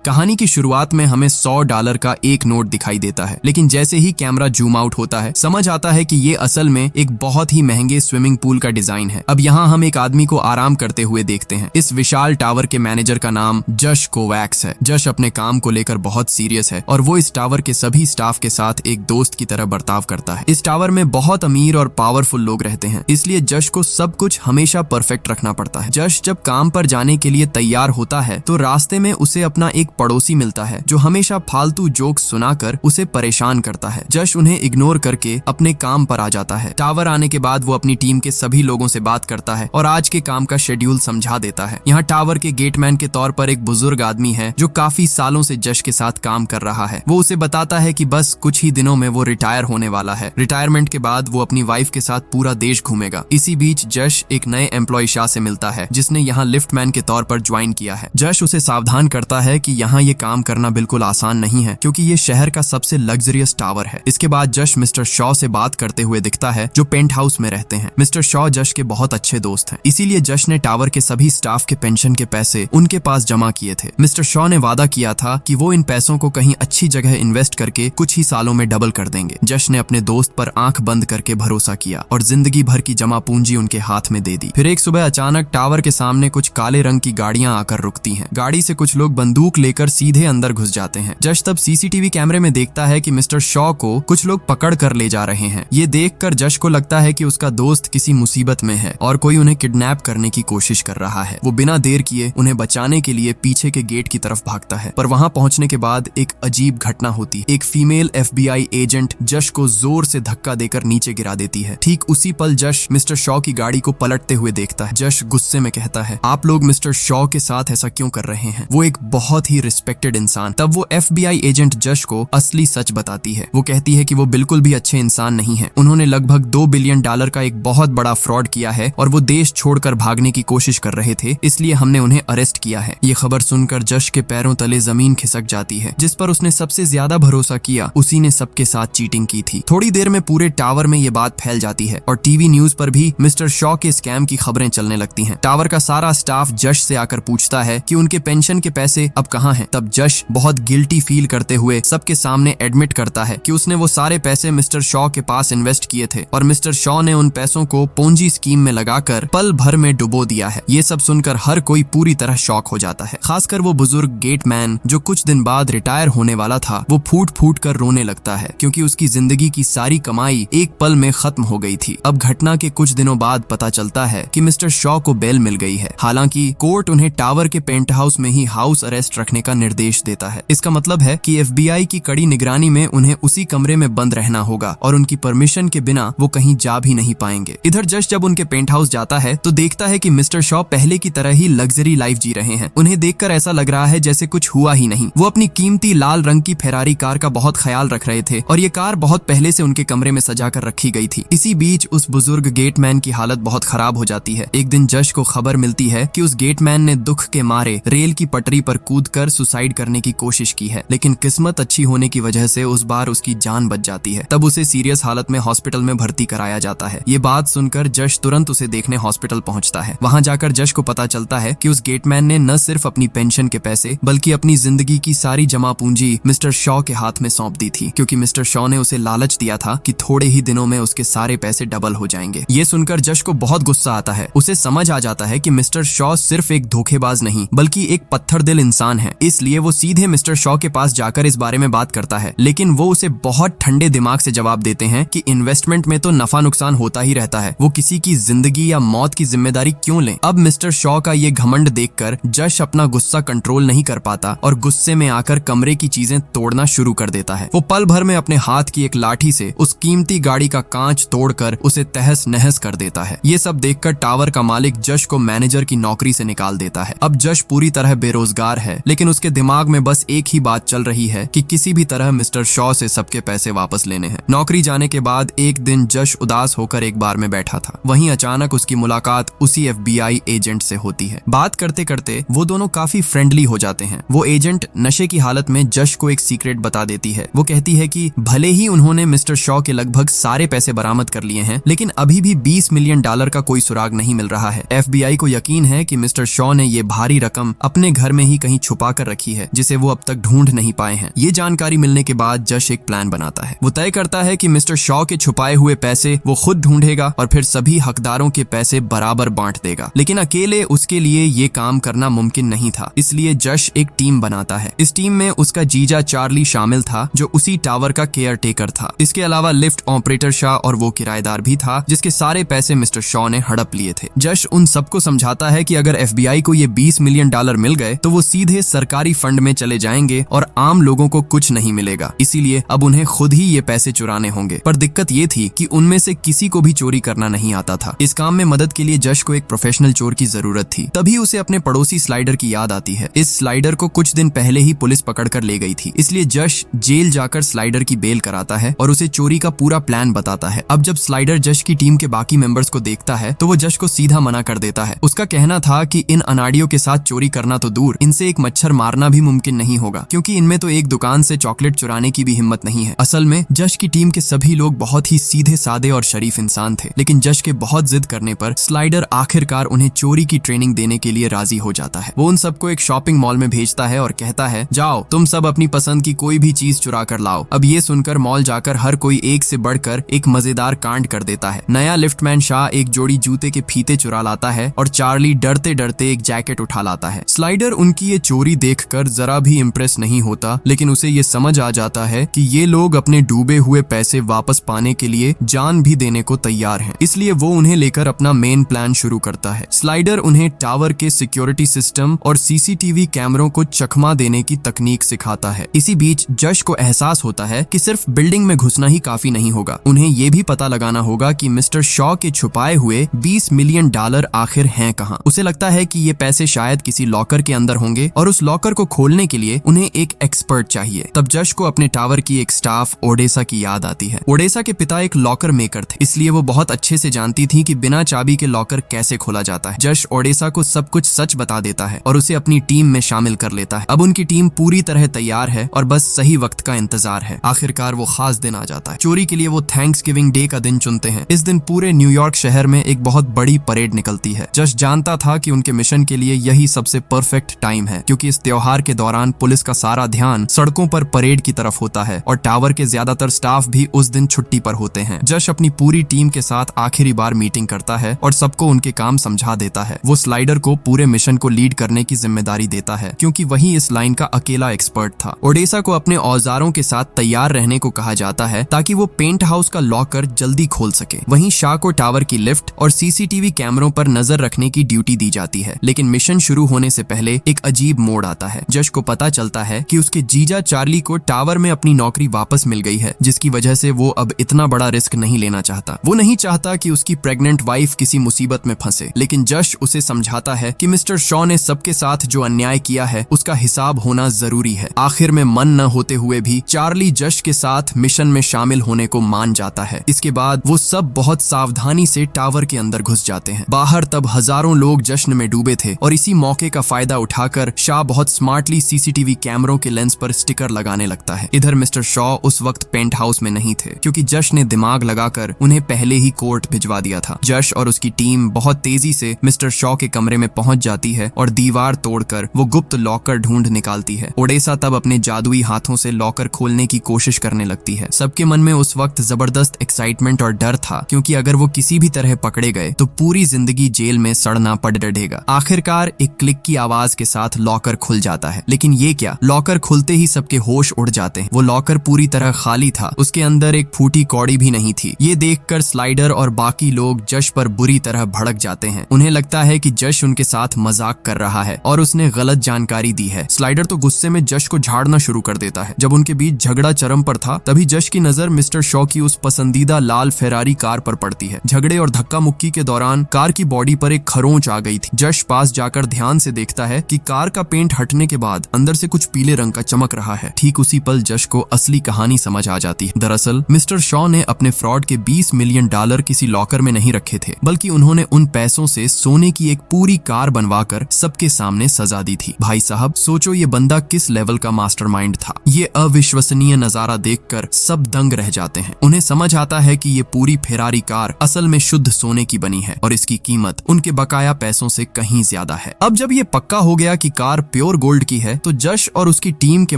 कहानी की शुरुआत में हमें $100 का एक नोट दिखाई देता है, लेकिन जैसे ही कैमरा जूम आउट होता है समझ आता है कि ये असल में एक बहुत ही महंगे स्विमिंग पूल का डिजाइन है। अब यहाँ हम एक आदमी को आराम करते हुए देखते हैं। इस विशाल टावर के मैनेजर का नाम जश कोवैक्स है। जश अपने काम को लेकर बहुत सीरियस है और वो इस टावर के सभी स्टाफ के साथ एक दोस्त की तरह बर्ताव करता है। इस टावर में बहुत अमीर और पावरफुल लोग रहते हैं, इसलिए जश को सब कुछ हमेशा परफेक्ट रखना पड़ता है। जश जब काम पर जाने के लिए तैयार होता है तो रास्ते में उसे अपना एक पड़ोसी मिलता है जो हमेशा फालतू जोक्स सुनाकर उसे परेशान करता है। जश उन्हें इग्नोर करके अपने काम पर आ जाता है। टावर आने के बाद वो अपनी टीम के सभी लोगों से बात करता है और आज के काम का शेड्यूल समझा देता है। यहाँ टावर के गेटमैन के तौर पर एक बुजुर्ग आदमी है जो काफी सालों से जश के साथ काम कर रहा है। वो उसे बताता है कि बस कुछ ही दिनों में वो रिटायर होने वाला है। रिटायरमेंट के बाद वो अपनी वाइफ के साथ पूरा देश घूमेगा। इसी बीच जश एक नए एम्प्लॉय शाह से मिलता है जिसने यहाँ लिफ्टमैन के तौर पर ज्वाइन किया है। जश उसे सावधान करता है कि यहाँ ये काम करना बिल्कुल आसान नहीं है क्योंकि ये शहर का सबसे लग्जरियस टावर है। इसके बाद जश मिस्टर शॉ से बात करते हुए दिखता है जो पेंट हाउस में रहते हैं। मिस्टर शॉ जश के बहुत अच्छे दोस्त हैं, इसीलिए जश ने टावर के सभी स्टाफ के पेंशन के पैसे उनके पास जमा किए थे। मिस्टर शॉ ने वादा किया था कि वो इन पैसों को कहीं अच्छी जगह इन्वेस्ट करके कुछ ही सालों में डबल कर देंगे। जश ने अपने दोस्त पर आंख बंद करके भरोसा किया और जिंदगी भर की जमा पूंजी उनके हाथ में दे दी। फिर एक सुबह अचानक टावर के सामने कुछ काले रंग की गाड़ियां आकर रुकती हैं। गाड़ी से कुछ लोग बंदूक लेकर सीधे अंदर घुस जाते हैं। जश तब सीसीटीवी कैमरे में देखता है कि मिस्टर शॉ को कुछ लोग पकड़ कर ले जा रहे हैं। ये देखकर जश को लगता है कि उसका दोस्त किसी मुसीबत में है और कोई उन्हें किडनैप करने की कोशिश कर रहा है। वो बिना देर किए उन्हें बचाने के लिए पीछे के गेट की तरफ भागता है, पर वहां पहुंचने के बाद एक अजीब घटना होती है। एक फीमेल FBI एजेंट जश को जोर से धक्का देकर नीचे गिरा देती है। ठीक उसी पल जश मिस्टर शॉ की गाड़ी को पलटते हुए देखता है। जश गुस्से में कहता है, आप लोग मिस्टर शॉ के साथ ऐसा क्यों कर रहे हैं? वो एक बहुत ही रिस्पेक्टेड इंसान। तब वो FBI एजेंट जश को असली सच बताती है। वो कहती है कि वो बिल्कुल भी अच्छे इंसान नहीं है। उन्होंने लगभग $2 बिलियन का एक बहुत बड़ा फ्रॉड किया है और वो देश छोड़कर भागने की कोशिश कर रहे थे, इसलिए हमने उन्हें अरेस्ट किया है। ये खबर सुनकर जश के पैरों तले जमीन खिसक जाती है। जिस पर उसने सबसे ज्यादा भरोसा किया उसी ने सबके साथ चीटिंग की थी। थोड़ी देर में पूरे टावर में ये बात फैल जाती है और टीवी न्यूज पर भी मिस्टर शॉ के स्कैम की खबरें चलने लगती हैं। टावर का सारा स्टाफ जश से आकर पूछता है कि उनके पेंशन के पैसे अब कहाँ हैं। तब जश बहुत गिल्टी फील करते हुए सबके सामने एडमिट करता है कि उसने वो सारे पैसे मिस्टर शॉ के पास इन्वेस्ट किए थे और मिस्टर शॉ ने उन पैसों को पोंजी स्कीम में लगाकर पल भर में डुबो दिया है। ये सब सुनकर हर कोई पूरी तरह शॉक हो जाता है, खासकर वो बुजुर्ग गेटमैन जो कुछ दिन बाद रिटायर होने वाला था। वो फूट फूट कर रोने लगता है क्योंकि उसकी जिंदगी की सारी कमाई एक पल में खत्म हो गई थी। अब घटना के कुछ दिनों बाद पता चलता है कि मिस्टर शॉ को बेल मिल गई है। हालांकि कोर्ट उन्हें टावर के पेंट हाउस में ही हाउस अरेस्ट रखने का निर्देश देता है। इसका मतलब है कि FBI की कड़ी निगरानी में उन्हें उसी कमरे में बंद रहना होगा और उनकी परमिशन के बिना वो कहीं जा भी नहीं पाएंगे। इधर जश जब उनके पेंट हाउस जाता है तो देखता है कि मिस्टर शॉ पहले की तरह ही लग्जरी लाइफ जी रहे हैं। उन्हें देखकर ऐसा लग रहा है जैसे कुछ हुआ ही नहीं। वो अपनी कीमती लाल रंग की फेरारी कार का बहुत ख्याल रख रहे थे और ये कार बहुत पहले से उनके कमरे में सजा कर रखी गई थी। इसी बीच उस बुजुर्ग गेटमैन की हालत बहुत खराब हो जाती है। एक दिन जश को खबर मिलती है कि उस गेटमैन ने दुख के मारे रेल की पटरी पर कूदकर सुसाइड करने की कोशिश की है, लेकिन किस्मत अच्छी होने की वजह से उस बार उसकी जान बच जाती है। तब उसे सीरियस हालत में हॉस्पिटल में भर्ती कराया जाता है। ये बात सुनकर जश तुरंत उसे देखने हॉस्पिटल पहुंचता है। वहां जाकर जश को पता चलता है कि उस गेटमैन ने न सिर्फ अपनी पेंशन के पैसे बल्कि अपनी जिंदगी की सारी जमा पूंजी मिस्टर शॉ के हाथ में सौंप दी थी, क्योंकि मिस्टर शॉ ने उसे लालच दिया था कि थोड़े ही दिनों में उसके सारे पैसे डबल हो जाएंगे। ये सुनकर जश को बहुत गुस्सा आता है। उसे समझ आ जाता है कि मिस्टर शॉ सिर्फ एक धोखेबाज नहीं बल्कि एक पत्थर दिल इंसान है। इसलिए वो सीधे मिस्टर शॉ के पास जाकर इस बारे में बात करता है, लेकिन वो उसे बहुत ठंडे दिमाग से जवाब देते हैं कि इन्वेस्टमेंट में तो नफा नुकसान होता ही रहता है, वो किसी की जिंदगी या मौत की जिम्मेदारी क्यों लें। अब मिस्टर शॉ का ये घमंड देखकर जश अपना गुस्सा कंट्रोल नहीं कर पाता और गुस्से में आकर कमरे की चीजें तोड़ना शुरू कर देता है। वो पल भर में अपने हाथ की एक लाठी से उस कीमती गाड़ी का कांच तोड़कर उसे तहस नहस कर देता है। ये सब देखकर टावर का मालिक जश को मैनेजर की नौकरी से निकाल देता है। अब जश पूरी तरह बेरोजगार है, लेकिन उसके दिमाग में बस एक ही बात चल रही है कि किसी भी तरह मिस्टर शॉ से सबके पैसे वापस लेने हैं। नौकरी जाने के बाद एक दिन जश उदास होकर एक बार में बैठा था। वहीं अचानक उसकी मुलाकात उसी FBI एजेंट से होती है। बात करते करते वो दोनों काफी फ्रेंडली हो जाते हैं। वो एजेंट नशे की हालत में जश को एक सीक्रेट बता देती है। वो कहती है कि भले ही उन्होंने मिस्टर शॉ के लगभग सारे पैसे बरामद कर लिए हैं, लेकिन अभी भी $20 मिलियन का कोई सुराग नहीं मिल रहा है। FBI को यकीन है कि मिस्टर शॉ ने ये भारी रकम अपने घर में ही कहीं छुपा कर रखी है जिसे वो अब तक ढूंढ नहीं पाए हैं। ये जानकारी मिलने के बाद जश एक प्लान बनाता है। वो तय करता है कि मिस्टर शॉ के छुपाए हुए पैसे वो खुद ढूंढेगा और फिर सभी हकदारों के पैसे बराबर बांट देगा। लेकिन अकेले उसके लिए ये काम करना मुमकिन नहीं था, इसलिए जश एक टीम बनाता है। इस टीम में उसका जीजा चार्ली शामिल था जो उसी टावर का केयर टेकर था। इसके अलावा लिफ्ट ऑपरेटर शाह और वो किराएदार भी था जिसके सारे पैसे मिस्टर शॉ ने हड़प लिए थे। जश उन सबको समझाता है कि अगर FBI को ये $20 मिलियन मिल गए तो वो सीधे सरकारी फंड में चले जाएंगे और आम लोगों को कुछ नहीं मिलेगा, इसीलिए अब उन्हें खुद ही ये पैसे चुराने होंगे। पर दिक्कत ये थी कि उनमें से किसी को भी चोरी करना नहीं आता था। इस काम में मदद के लिए जश को एक प्रोफेशनल चोर की जरूरत थी। तभी उसे अपने पड़ोसी स्लाइडर की याद आती है। इस स्लाइडर को कुछ दिन पहले ही पुलिस पकड़ कर ले गई थी, इसलिए जश जेल जाकर स्लाइडर की बेल कराता है और उसे चोरी का पूरा प्लान बताता है। अब जब स्लाइडर जश की टीम के बाकी मेंबर्स को देखता है तो वो जश को सीधा मना कर देता है। उसका कहना था कि इन अनाड़ियों के साथ चोरी करना तो दूर, इनसे एक मच्छर मारना भी मुमकिन नहीं होगा, क्योंकि इनमें तो एक दुकान से चॉकलेट चुराने की भी हिम्मत नहीं है। असल में जश की टीम के सभी लोग बहुत ही सीधे सादे और शरीफ इंसान थे, लेकिन जश के बहुत जिद करने पर स्लाइडर आखिरकार उन्हें चोरी की ट्रेनिंग देने के लिए राजी हो जाता है। वो उन सबको एक शॉपिंग मॉल में भेजता है और कहता है, जाओ तुम सब अपनी पसंद की कोई भी चीज चुरा कर लाओ। अब ये सुनकर मॉल जाकर हर कोई एक से बढ़कर एक मजेदार कांड कर देता है। नया लिफ्टमैन शाह एक जोड़ी जूते के फीते चुरा लाता है और चार्ली डरते डरते एक जैकेट उठा लाता है। स्लाइडर उनकी ये चोरी देखकर जरा भी इम्प्रेस नहीं होता, लेकिन उसे ये समझ आ जाता है कि ये लोग अपने डूबे हुए पैसे वापस पाने के लिए जान भी देने को तैयार हैं। इसलिए वो उन्हें लेकर अपना मेन प्लान शुरू करता है। स्लाइडर उन्हें टावर के सिक्योरिटी सिस्टम और CCTV कैमरों को चकमा देने की तकनीक सिखाता है। इसी बीच जश को एहसास होता है कि सिर्फ बिल्डिंग में घुसना ही काफी नहीं होगा, उन्हें ये भी पता लगाना होगा कि मिस्टर शॉ के छुपाए हुए $20 मिलियन आखिर हैं कहाँ। उसे लगता है कि ये पैसे शायद किसी लॉकर के अंदर होंगे और उस लॉकर को खोलने के लिए उन्हें एक एक्सपर्ट चाहिए। तब जश को अपने टावर की एक स्टाफ ओडेसा की याद आती है। ओडेसा के पिता एक लॉकर मेकर थे, इसलिए वो बहुत अच्छे से जानती थी कि बिना चाबी के लॉकर कैसे खोला जाता है। जश ओडेसा को सब कुछ सच बता देता है और उसे अपनी टीम में शामिल कर लेता है। अब उनकी टीम पूरी तरह तैयार है और बस सही वक्त का इंतजार है। आखिरकार वो खास दिन आ जाता है। चोरी के लिए वो थैंक्सगिविंग डे का दिन चुनते हैं। इस दिन पूरे न्यूयॉर्क शहर में एक बहुत बड़ी परेड निकलती है। जश जानता था कि उनके मिशन के लिए यही सबसे परफेक्ट टाइम है, क्योंकि इस त्योहार के दौरान पुलिस का सारा ध्यान सड़कों पर परेड की तरफ होता है और टावर के ज्यादातर स्टाफ भी उस दिन छुट्टी पर होते हैं। जश अपनी पूरी टीम के साथ आखिरी बार मीटिंग करता है और सबको उनके काम समझा देता है। वो स्लाइडर को पूरे मिशन को लीड करने की जिम्मेदारी देता है, क्योंकि वही इस लाइन का अकेला एक्सपर्ट था। ओडेसा को अपने औजारों के साथ तैयार रहने को कहा जाता है ताकि वो पेंट हाउस का लॉकर जल्दी खोल सके। वहीं शाह को टावर की लिफ्ट और CCTV कैमरों पर नजर रखने की ड्यूटी दी जाती है। लेकिन मिशन शुरू होने से पहले एक अजीब मोड़ आता है। जश को पता चलता है कि उसके जीजा चार्ली को टावर में अपनी नौकरी वापस मिल गई है, जिसकी वजह से वो अब इतना बड़ा रिस्क नहीं लेना चाहता। वो नहीं चाहता कि उसकी प्रेग्नेंट वाइफ किसी मुसीबत में फंसे, लेकिन जश उसे समझाता है कि मिस्टर शॉ ने सबके साथ जो अन्याय किया है उसका हिसाब होना जरूरी है। आखिर में मन न होते हुए भी चार्ली जश के साथ मिशन में शामिल होने को मान जाता है। इसके बाद वो सब बहुत सावधानी से टावर के अंदर घुस जाते हैं। बाहर तब हजारों लोग जश्न में डूबे थे और इसी मौके का फायदा उठाकर शाह बहुत स्मार्टली CCTV कैमरों के लेंस पर स्टिकर लगाने लगता है। इधर मिस्टर शॉ उस वक्त पेंट हाउस में नहीं थे, क्योंकि जश ने दिमाग लगाकर उन्हें पहले ही कोर्ट भिजवा दिया था। जश और उसकी टीम बहुत तेजी से मिस्टर शॉ के कमरे में पहुंच जाती है और दीवार तोड़कर वो गुप्त लॉकर ढूंढ निकालती है। ओडेसा तब अपने जादुई हाथों से लॉकर खोलने की कोशिश करने लगती है। सबके मन में उस वक्त जबरदस्त एक्साइटमेंट और डर था, क्योंकि अगर वो किसी भी तरह पकड़े गए तो पूरी जिंदगी जेल में सड़ना पड़ डरेगा। आखिरकार एक क्लिक की आवाज के साथ लॉकर खुल जाता है। लेकिन ये क्या, लॉकर खुलते ही सबके होश उड़ जाते हैं। वो लॉकर पूरी तरह खाली था, उसके अंदर एक फूटी कौड़ी भी नहीं थी। ये देखकर स्लाइडर और बाकी लोग जश पर बुरी तरह भड़क जाते हैं। उन्हें लगता है कि जश उनके साथ मजाक कर रहा है और उसने गलत जानकारी दी है। स्लाइडर तो गुस्से में जश को झाड़ना शुरू कर देता है। जब उनके बीच झगड़ा चरम पर था, तभी जश की नजर मिस्टर शॉ की उस पसंदीदा लाल फेरारी कार पर पड़ती है। झगड़े और धक्का मुक्की के दौरान कार की बॉडी पर एक खरोंच आ गई थी। जश पास जाकर ध्यान से देखता है कि कार का पेंट हटने के बाद अंदर से कुछ पीले रंग का चमक रहा है। ठीक उसी पल जश को असली कहानी समझ आ जाती है। दरअसल मिस्टर शॉ ने अपने फ्रॉड के $20 मिलियन किसी लॉकर में नहीं रखे थे, बल्कि उन्होंने उन पैसों से सोने की एक पूरी कार बनवाकर सबके सामने सजा दी थी। भाई साहब, सोचो ये बंदा किस लेवल का मास्टरमाइंड था। ये अविश्वसनीय नजारा देखकर सब दंग रह जाते हैं। उन्हें समझ आता है कि ये पूरी फेरारी कार असल में शुद्ध सोने की बनी है और इसकी कीमत उनके बकाया पैसों से कहीं ज्यादा है। अब जब ये पक्का हो गया कि कार प्योर प्योर गोल्ड की है तो जश और उसकी टीम के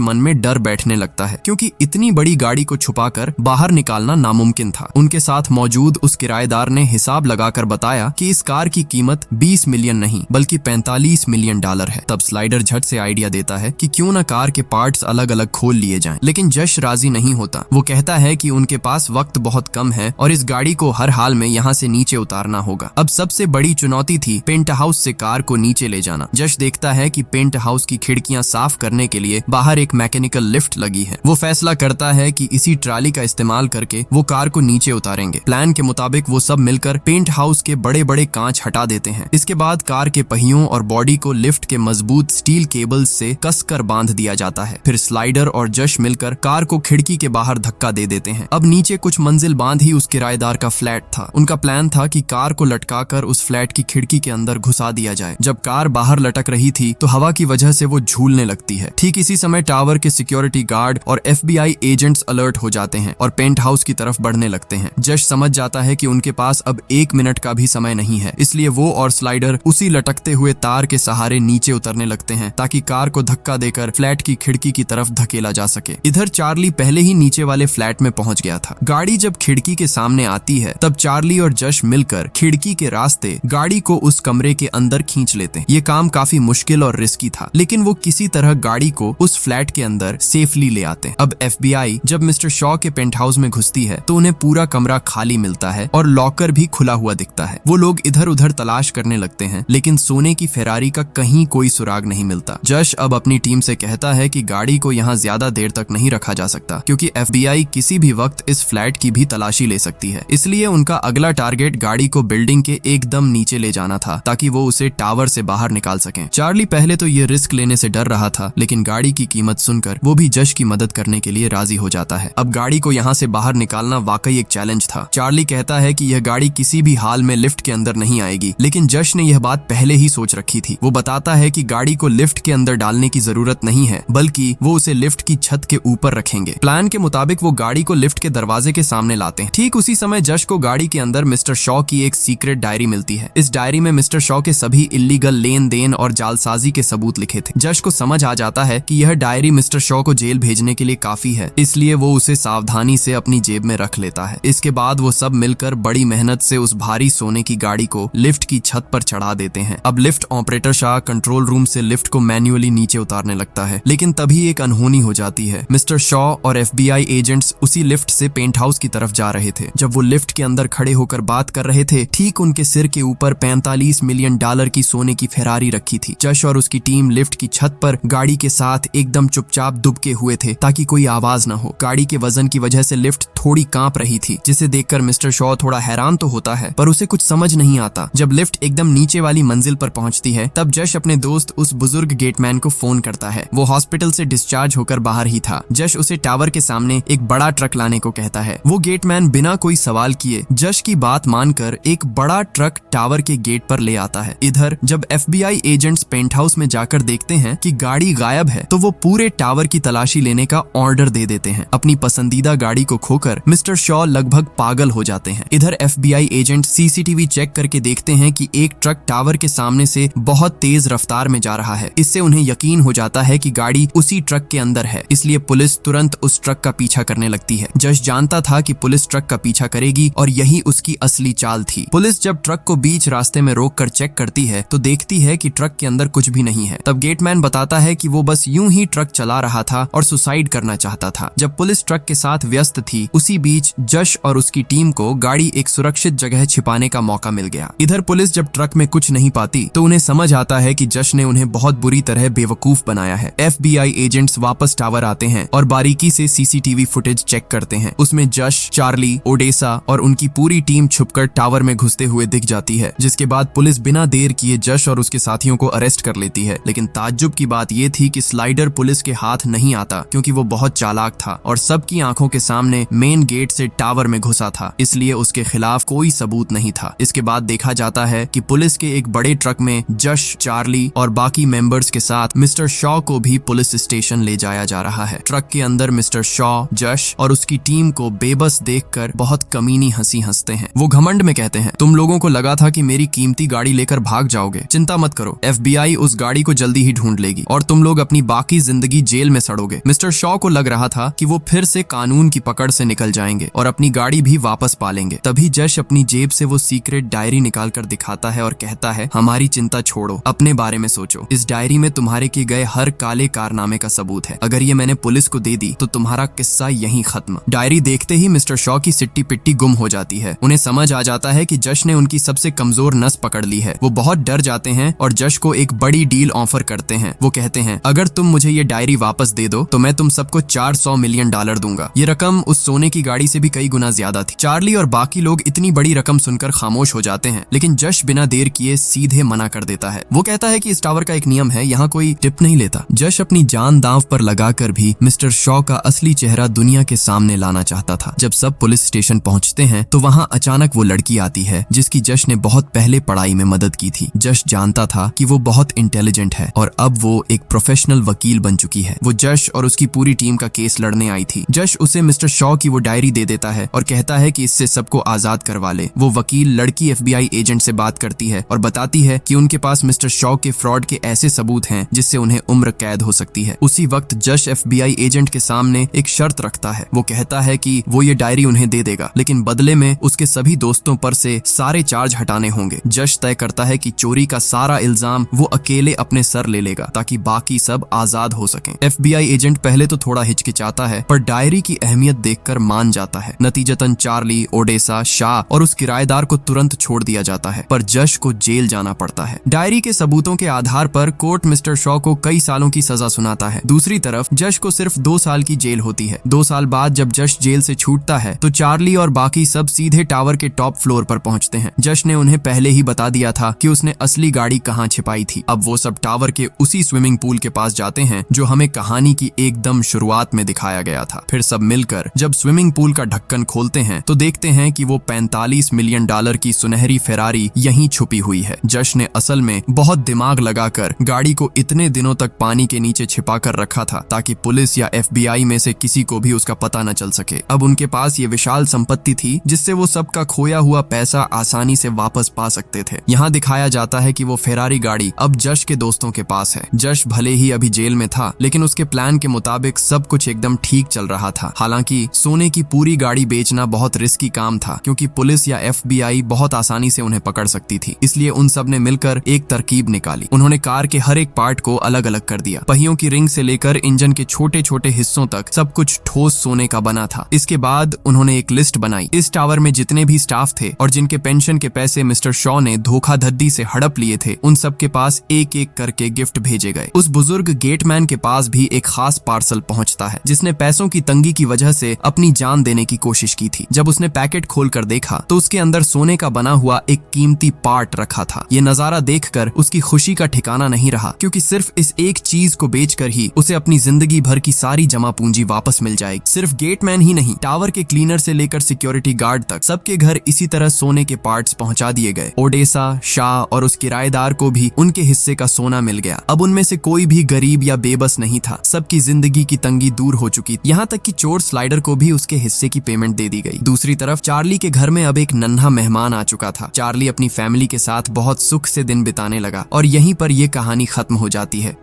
मन में डर बैठने लगता है, क्योंकि इतनी बड़ी गाड़ी को छुपाकर बाहर निकालना नामुमकिन था। उनके साथ मौजूद उस किराएदार ने हिसाब लगाकर बताया कि इस कार की कीमत 20 मिलियन नहीं बल्कि 45 मिलियन डॉलर है। तब स्लाइडर झट से आइडिया देता है कि क्यों न कार के पार्ट्स अलग अलग खोल लिए जाएं। लेकिन जश राजी नहीं होता। वो कहता है कि उनके पास वक्त बहुत कम है और इस गाड़ी को हर हाल में यहाँ से नीचे उतारना होगा। अब सबसे बड़ी चुनौती थी पेंट हाउस से कार को नीचे ले जाना। जश देखता है कि पेंट हाउस की खिड़कियां साफ करने के लिए बाहर एक मैकेनिकल लिफ्ट लगी है। वो फैसला करता है कि इसी ट्राली का इस्तेमाल करके वो कार को नीचे उतारेंगे। प्लान के मुताबिक वो सब मिलकर पेंट हाउस के बड़े बड़े कांच हटा देते हैं। इसके बाद कार के पहियों और बॉडी को लिफ्ट के मजबूत स्टील केबल्स से कसकर बांध दिया जाता है। फिर स्लाइडर और जश मिलकर कार को खिड़की के बाहर धक्का दे देते हैं। अब नीचे कुछ मंजिल बांध ही उस किराएदार का फ्लैट था। उनका प्लान था कि कार को लटकाकर उस फ्लैट की खिड़की के अंदर घुसा दिया जाए। जब कार बाहर लटक रही थी तो हवा की वजह से वो झूलने लगती है। ठीक इसी समय टावर के सिक्योरिटी गार्ड और FBI एजेंट्स अलर्ट हो जाते हैं और पेंट हाउस की तरफ बढ़ने लगते हैं। जश समझ जाता है कि उनके पास अब 1 मिनट का भी समय नहीं है, इसलिए वो और स्लाइडर उसी लटकते हुए तार के सहारे नीचे उतरने लगते हैं ताकि कार को धक्का देकर फ्लैट की खिड़की की तरफ धकेला जा सके। इधर चार्ली पहले ही नीचे वाले फ्लैट में पहुंच गया था। गाड़ी जब खिड़की के सामने आती है तब चार्ली और जश मिलकर खिड़की के रास्ते गाड़ी को उस कमरे के अंदर खींच लेते हैं। ये काम काफी मुश्किल और रिस्की था, लेकिन वो किसी तरह गाड़ी को उस फ्लैट के अंदर सेफली ले आते हैं। अब FBI जब मिस्टर शॉ के पेंट हाउस में घुसती है तो उन्हें पूरा कमरा खाली मिलता है और लॉकर भी खुला हुआ दिखता है। वो लोग इधर उधर तलाश करने लगते हैं, लेकिन सोने की फेरारी का कहीं कोई सुराग नहीं मिलता। जश अब अपनी टीम से कहता है कि गाड़ी को यहाँ ज्यादा देर तक नहीं रखा जा सकता, क्योंकि FBI किसी भी वक्त इस फ्लैट की भी तलाशी ले सकती है। इसलिए उनका अगला टारगेट गाड़ी को बिल्डिंग के एकदम नीचे ले जाना था ताकि वो उसे टावर से बाहर निकाल सकें। चार्ली पहले तो ये रिस्क लेने से डर रहा था, लेकिन गाड़ी की कीमत सुनकर वो भी जश की मदद करने के लिए राजी हो जाता है। अब गाड़ी को यहाँ से बाहर निकालना वाकई एक चैलेंज था। चार्ली कहता है कि यह गाड़ी किसी भी हाल में लिफ्ट के अंदर नहीं आएगी, लेकिन जश ने यह बात पहले ही सोच रखी थी। वो बताता है कि गाड़ी को लिफ्ट के अंदर डालने की जरूरत नहीं है, बल्कि वो उसे लिफ्ट की छत के ऊपर रखेंगे। प्लान के मुताबिक वो गाड़ी को लिफ्ट के दरवाजे के सामने लाते हैं। ठीक उसी समय जश को गाड़ी के अंदर मिस्टर शॉ की एक सीक्रेट डायरी मिलती है। इस डायरी में मिस्टर शॉ के सभी इल्लीगल लेन देन और जालसाजी के सबूत लिखे थे। जश को समझ आ जाता है कि यह डायरी मिस्टर शॉ को जेल भेजने के लिए काफी है, इसलिए वो उसे सावधानी से अपनी जेब में रख लेता है। इसके बाद वो सब मिलकर बड़ी मेहनत से उस भारी सोने की गाड़ी को लिफ्ट की छत पर चढ़ा देते हैं। अब lift operator Shah control room से लिफ्ट को मैन्युअली नीचे उतारने लगता है, लेकिन तभी एक अनहोनी हो जाती है। मिस्टर शॉ और FBI एजेंट्स उसी लिफ्ट से पेंट हाउस की तरफ जा रहे थे। जब वो लिफ्ट के अंदर खड़े होकर बात कर रहे थे, ठीक उनके सिर के ऊपर 45 मिलियन डॉलर की सोने की फेरारी रखी थी। जश और उसकी टीम लिफ्ट की छत पर गाड़ी के साथ एकदम चुपचाप दुबके हुए थे ताकि कोई आवाज न हो। गाड़ी के वजन की वजह से लिफ्ट थोड़ी कांप रही थी, जिसे देखकर मिस्टर शॉ थोड़ा हैरान तो होता है, पर उसे कुछ समझ नहीं आता। जब लिफ्ट एकदम नीचे वाली मंजिल पर पहुंचती है, तब जश अपने दोस्त उस बुजुर्ग गेटमैन को फोन करता है। वो हॉस्पिटल से डिस्चार्ज होकर बाहर ही था। जश उसे टावर के सामने एक बड़ा ट्रक लाने को कहता है। वो गेटमैन बिना कोई सवाल किए जश की बात मानकर एक बड़ा ट्रक टावर के गेट पर ले आता है। इधर जब FBI एजेंट्स पेंट हाउस में जाकर देखते हैं कि गाड़ी गायब है, तो वो पूरे टावर की तलाशी लेने का ऑर्डर दे देते हैं। अपनी पसंदीदा गाड़ी को खोकर मिस्टर शॉ लगभग पागल हो जाते हैं। इधर FBI एजेंट CCTV चेक करके देखते हैं कि एक ट्रक टावर के सामने से बहुत तेज रफ्तार में जा रहा है। इससे उन्हें यकीन हो जाता है कि गाड़ी उसी ट्रक के अंदर है, इसलिए पुलिस तुरंत उस ट्रक का पीछा करने लगती है। जश जानता था कि पुलिस ट्रक का पीछा करेगी और यही उसकी असली चाल थी। पुलिस जब ट्रक को बीच रास्ते में रोककर चेक करती है तो देखती है कि ट्रक के अंदर कुछ भी नहीं है। तब गेटमैन बताता है कि वो बस यूं ही ट्रक चला रहा था और सुसाइड करना चाहता था। जब पुलिस ट्रक के साथ व्यस्त थी, उसी बीच जश और उसकी टीम को गाड़ी एक सुरक्षित जगह छिपाने का मौका मिल गया। इधर पुलिस जब ट्रक में कुछ नहीं पाती तो उन्हें समझ आता है कि जश ने उन्हें बहुत बुरी तरह बेवकूफ बनाया है। FBI एजेंट्स वापस टावर आते हैं और बारीकी से CCTV फुटेज चेक करते हैं। उसमें जश, चार्ली, ओडेसा और उनकी पूरी टीम छुपकर टावर में घुसते हुए दिख जाती है, जिसके बाद पुलिस बिना देर किए जश और उसके साथियों को अरेस्ट कर लेती है। लेकिन ताज्जुब की बात यह थी कि स्लाइडर पुलिस के हाथ नहीं आता, क्योंकि वो बहुत चालाक था और सबकी आंखों के सामने मेन गेट से टावर में घुसा था, इसलिए उसके खिलाफ कोई सबूत नहीं था। इसके बाद देखा जाता है कि पुलिस के एक बड़े ट्रक में जश, चार्ली और बाकी मेंबर्स के साथ मिस्टर शॉ को भी पुलिस स्टेशन ले जाया जा रहा है। ट्रक के अंदर मिस्टर शॉ, जश और उसकी टीम को बेबस देखकर बहुत कमीनी हंसी हंसते हैं। वो घमंड में कहते हैं, तुम लोगों को लगा था कि मेरी कीमती गाड़ी लेकर भाग जाओगे, चिंता मत करो, FBI उस गाड़ी को जल्दी जल्दी ही ढूंढ लेगी और तुम लोग अपनी बाकी जिंदगी जेल में सड़ोगे। मिस्टर शॉ को लग रहा था कि वो फिर से कानून की पकड़ से निकल जाएंगे और अपनी गाड़ी भी वापस पालेंगे। तभी जश अपनी जेब से वो सीक्रेट डायरी निकाल कर दिखाता है और कहता है, हमारी चिंता छोड़ो, अपने बारे में सोचो। इस डायरी में तुम्हारे किए गए हर काले कारनामे का सबूत है। अगर ये मैंने पुलिस को दे दी तो तुम्हारा किस्सा यहीं खत्म। डायरी देखते ही मिस्टर शॉ की सिट्टी पिट्टी गुम हो जाती है। उन्हें समझ आ जाता है कि जश ने उनकी सबसे कमजोर नस पकड़ ली है। वो बहुत डर जाते हैं और जश को एक बड़ी डील ऑफर करते हैं। वो कहते हैं, अगर तुम मुझे ये डायरी वापस दे दो तो मैं तुम सबको $400 मिलियन दूंगा। ये रकम उस सोने की गाड़ी से भी कई गुना ज्यादा थी। चार्ली और बाकी लोग इतनी बड़ी रकम सुनकर खामोश हो जाते हैं, लेकिन जश बिना देर किए सीधे मना कर देता है। वो कहता है कि इस टावर का एक नियम है, यहाँ कोई टिप नहीं लेता। जश अपनी जान दांव पर लगाकर भी मिस्टर शॉ का असली चेहरा दुनिया के सामने लाना चाहता था। जब सब पुलिस स्टेशन पहुंचते हैं तो वहां अचानक वो लड़की आती है जिसकी जश ने बहुत पहले पढ़ाई में मदद की थी। जश जानता था कि वो बहुत इंटेलिजेंट है और अब वो एक प्रोफेशनल वकील बन चुकी है। वो जश और उसकी पूरी टीम का केस लड़ने आई थी। जश उसे मिस्टर शॉ की वो डायरी दे देता है और कहता है कि इससे सबको आजाद करवा ले। वो वकील लड़की FBI एजेंट से बात करती है और बताती है कि उनके पास मिस्टर शॉ के फ्रॉड के ऐसे सबूत हैं जिससे उन्हें उम्र कैद हो सकती है। उसी वक्त जश FBI एजेंट के सामने एक शर्त रखता है। वो कहता है कि वो ये डायरी उन्हें दे देगा, लेकिन बदले में उसके सभी दोस्तों पर से सारे चार्ज हटाने होंगे। जश तय करता है कि चोरी का सारा इल्जाम वो अकेले अपने सर ले लेगा ताकि बाकी सब आजाद हो सकें। FBI एजेंट पहले तो थोड़ा हिचकिचाता है पर डायरी की अहमियत देखकर मान जाता है। नतीजतन चार्ली, ओडेसा, शाह और उस किराएदार को तुरंत छोड़ दिया जाता है, पर जश को जेल जाना पड़ता है। डायरी के सबूतों के आधार पर कोर्ट मिस्टर शॉ को कई सालों की सजा सुनाता है। दूसरी तरफ जश को सिर्फ 2 साल की जेल होती है। 2 साल बाद जब जश जेल से छूटता है तो चार्ली और बाकी सब सीधे टावर के टॉप फ्लोर पर पहुंचते हैं। जश ने उन्हें पहले ही बता दिया था कि उसने असली गाड़ी कहां छिपाई थी। अब वो सब टावर के उसी स्विमिंग पूल के पास जाते हैं जो हमें कहानी की एकदम शुरुआत में दिखाया गया था। फिर सब मिलकर जब स्विमिंग पूल का ढक्कन खोलते हैं तो देखते हैं कि वो $45 मिलियन की सुनहरी फेरारी यहीं छुपी हुई है। जश ने असल में बहुत दिमाग लगाकर गाड़ी को इतने दिनों तक पानी के नीचे छिपा कर रखा था ताकि पुलिस या FBI में से किसी को भी उसका पता न चल सके। अब उनके पास ये विशाल संपत्ति थी जिससे वो सबका खोया हुआ पैसा आसानी से वापस पा सकते थे। यहाँ दिखाया जाता है कि वो फेरारी गाड़ी अब जश के दोस्तों के पास है। जश भले ही अभी जेल में था, लेकिन उसके प्लान के मुताबिक सब कुछ एकदम ठीक चल रहा था। हालांकि सोने की पूरी गाड़ी बेचना बहुत रिस्की काम था क्योंकि पुलिस या FBI बहुत आसानी से उन्हें पकड़ सकती थी। इसलिए उन सब ने मिलकर एक तरकीब निकाली। उन्होंने कार के हर एक पार्ट को अलग अलग कर दिया। पहियों की रिंग से लेकर इंजन के छोटे छोटे हिस्सों तक सब कुछ ठोस सोने का बना था। इसके बाद उन्होंने एक लिस्ट बनाई। इस टावर में जितने भी स्टाफ थे और जिनके पेंशन के पैसे मिस्टर शॉ ने धोखाधड़ी से हड़प लिए थे, उन सब के पास एक एक करके गिफ्ट भेजे गए। उस बुजुर्ग गेटमैन के पास भी एक खास पार्सल पहुंचता है जिसने पैसों की तंगी की वजह से अपनी जान देने की कोशिश की थी। जब उसने पैकेट खोलकर देखा तो उसके अंदर सोने का बना हुआ एक कीमती पार्ट रखा था। ये नजारा देखकर उसकी खुशी का ठिकाना नहीं रहा क्योंकि सिर्फ इस एक चीज को बेचकर ही उसे अपनी जिंदगी भर की सारी जमा पूंजी वापस मिल जाएगी। सिर्फ गेटमैन ही नहीं, टावर के क्लीनर से लेकर सिक्योरिटी गार्ड तक सबके घर इसी तरह सोने के पार्ट्स पहुंचा दिए गए। ओडेसा, शाह और उस किराएदार को भी उनके हिस्से का सोना मिल गया। अब उनमें से कोई भी गरीब या बेबस नहीं था। सबकी जिंदगी की तंगी दूर हो चुकी, यहाँ तक कि चोर स्लाइडर को भी उसके हिस्से की पेमेंट दे दी गई। दूसरी तरफ चार्ली के घर में अब एक नन्हा मेहमान आ चुका था। चार्ली अपनी फैमिली के साथ बहुत सुख से दिन बिताने लगा और यहीं पर यह कहानी खत्म हो जाती है।